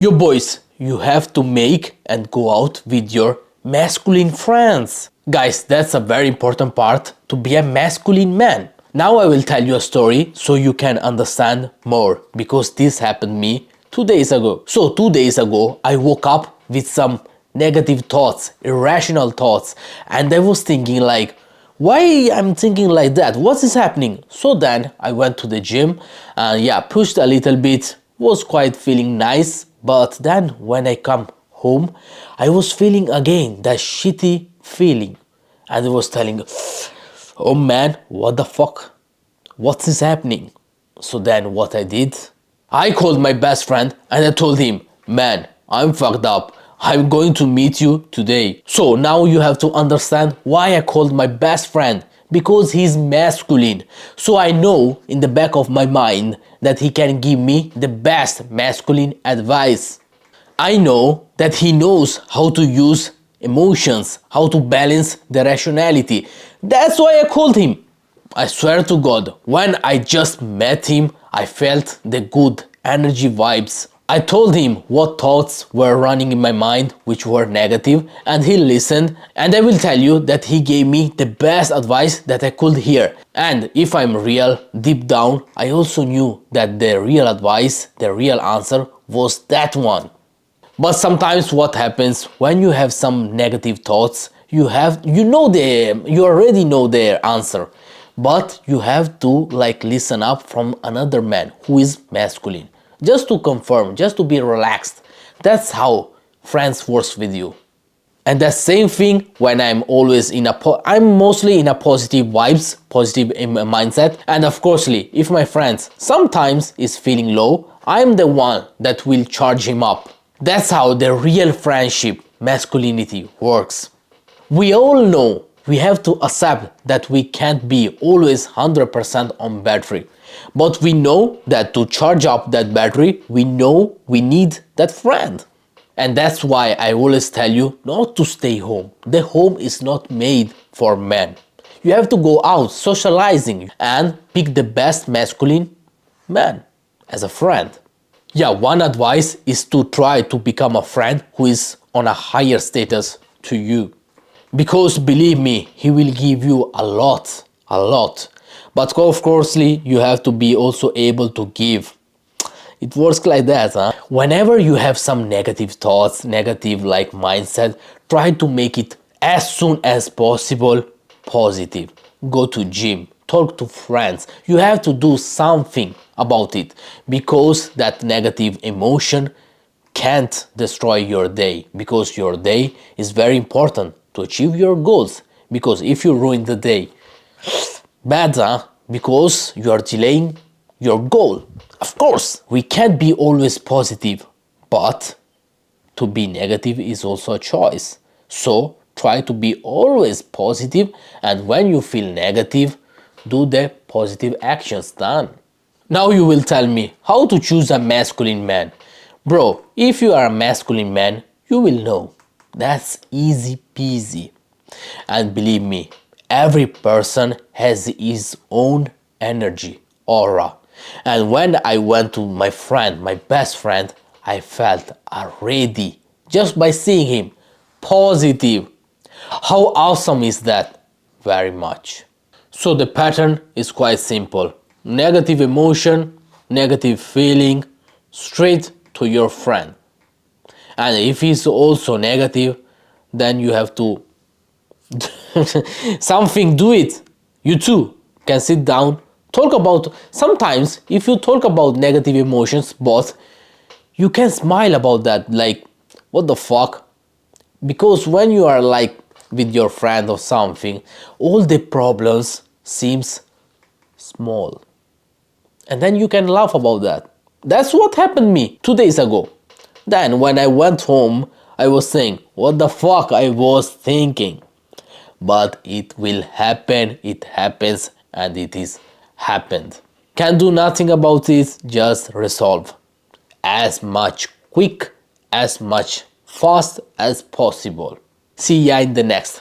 Yo boys, you have to make and go out with your masculine friends. Guys, that's a very important part to be a masculine man. Now I will tell you a story so you can understand more, because this happened me 2 days ago. So 2 days ago I woke up with some negative thoughts, irrational thoughts, and I was thinking like, why I'm thinking like that? What is happening? So then I went to the gym and yeah, pushed a little bit, was quite feeling nice. But then when I come home, I was feeling again that shitty feeling. And I was telling, oh man, what the fuck? What is happening? So then what I did? I called my best friend and I told him, man, I'm fucked up. I'm going to meet you today. So now you have to understand why I called my best friend. Because he's masculine. So I know in the back of my mind that he can give me the best masculine advice. I know that he knows how to use emotions, how to balance the rationality. That's why I called him. I swear to God, when I just met him, I felt the good energy vibes. I told him what thoughts were running in my mind which were negative, and he listened, and I will tell you that he gave me the best advice that I could hear. And if I'm real, deep down, I also knew that the real advice, the real answer was that one. But sometimes what happens when you have some negative thoughts, you already know the answer, but you have to listen up from another man who is masculine. Just to confirm, just to be relaxed. That's how friends works with you. And the same thing when I'm always I'm mostly in a positive vibes, positive mindset. And of course, if my friends sometimes is feeling low, I'm the one that will charge him up. That's how the real friendship, masculinity works. We all know we have to accept that we can't be always 100% on battery. But we know that to charge up that battery, we know we need that friend. And that's why I always tell you not to stay home. The home is not made for men. You have to go out socializing and pick the best masculine man as a friend. Yeah, one advice is to try to become a friend who is on a higher status to you. Because believe me, he will give you a lot. But of course, you have to be also able to give. It works like that, huh? Whenever you have some negative thoughts, negative mindset, try to make it as soon as possible positive. Go to gym, talk to friends. You have to do something about it, because that negative emotion can't destroy your day, because your day is very important to achieve your goals. Because if you ruin the day, bad, huh? Because you are delaying your goal. Of course, we can't be always positive, but to be negative is also a choice. So try to be always positive, and when you feel negative, do the positive actions done. Now you will tell me how to choose a masculine man. Bro, if you are a masculine man, you will know. That's easy peasy. And believe me, every person has his own energy, aura. And when I went to my friend, my best friend, I felt already, just by seeing him, positive. How awesome is that? Very much. So the pattern is quite simple. Negative emotion, negative feeling, straight to your friend. And if he's also negative, then you have to something do it. You too can sit down, talk about. Sometimes if you talk about negative emotions, but you can smile about that, what the fuck. Because when you are with your friend or something, all the problems seems small, and then you can laugh about that. That's what happened me 2 days ago. Then when I went home, I was saying, what the fuck I was thinking. But it will happen, it happens, and it is happened. Can't do nothing about it, just resolve. As much quick, as much fast as possible. See ya in the next